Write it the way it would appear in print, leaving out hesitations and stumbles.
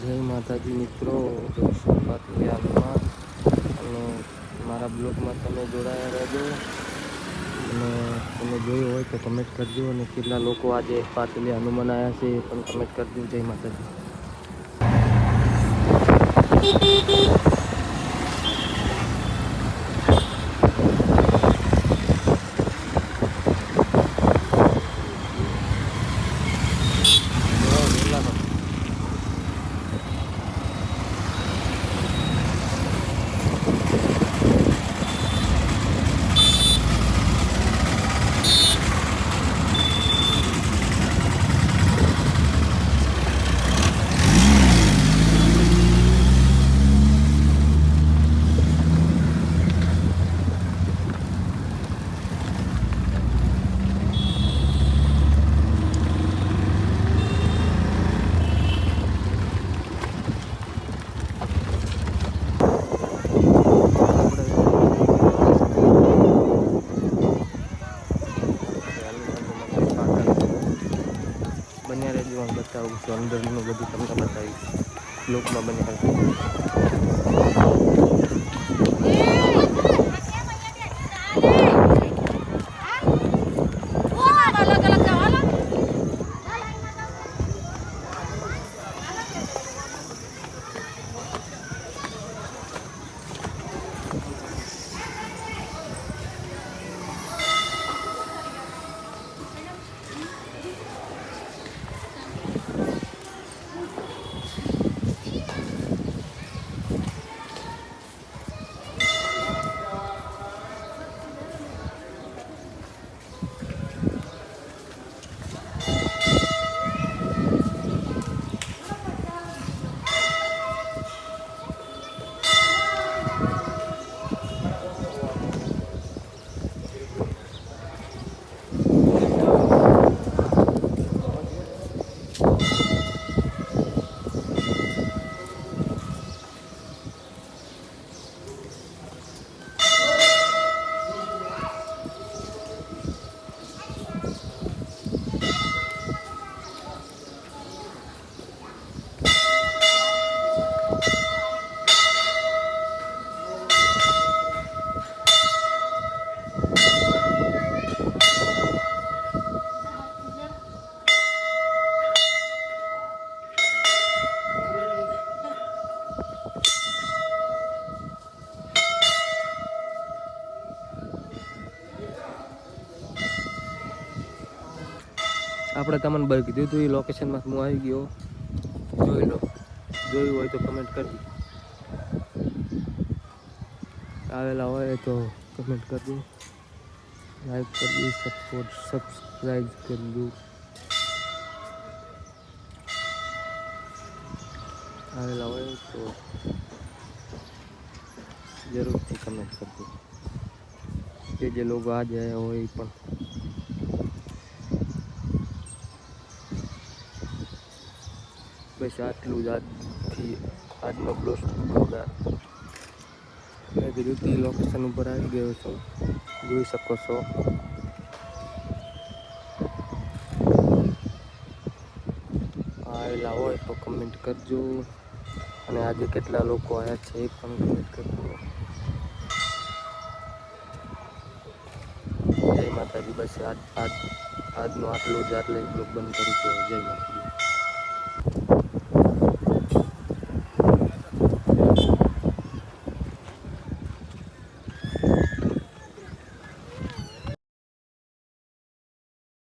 જય માતાજી મિત્રો, દર્શન પાટલી હાલમાં અને મારા બ્લોગમાં તમે જોડાયા રહેજો અને તમે જોયું હોય તો કમેન્ટ કરજો અને કેટલા લોકો આજે પાટલી હનુમાન આવ્યા છે એ પણ કમેન્ટ કરજો. જય માતાજી. બન્યા રહેજો, હું બતાવું છું અંદરનું બધું તમને બતાવીશ બ્લોગમાં બન્યા રહેજો. આપણે તમને બહાર કીધું હતું એ લોકેશનમાં હું આવી ગયો, જોઈ લો. જોયું હોય તો કમેન્ટ કરજો, આવેલા હોય તો કમેન્ટ કરજો, લાઈક કરજો, સબસ્ક્રાઈબ કરજો. આવેલા હોય તો જરૂરથી કમેન્ટ કરજો. જે લોકો આજે આવ્યા હોય એ પણ. બસ આટલું જ આજનો બ્લોગ. મેં કીધું લોકેશન ઉપર આવી ગયો છું, જોઈ શકો છો. આવેલા હોય તો કમેન્ટ કરજો અને આજે કેટલા લોકો આવ્યા છે એ પણ કમેન્ટ કરજો. જય માતાજી. બસ આજનો આટલું જ, આટલે બ્લોગ બંધ કરું છું. જય માતાજી.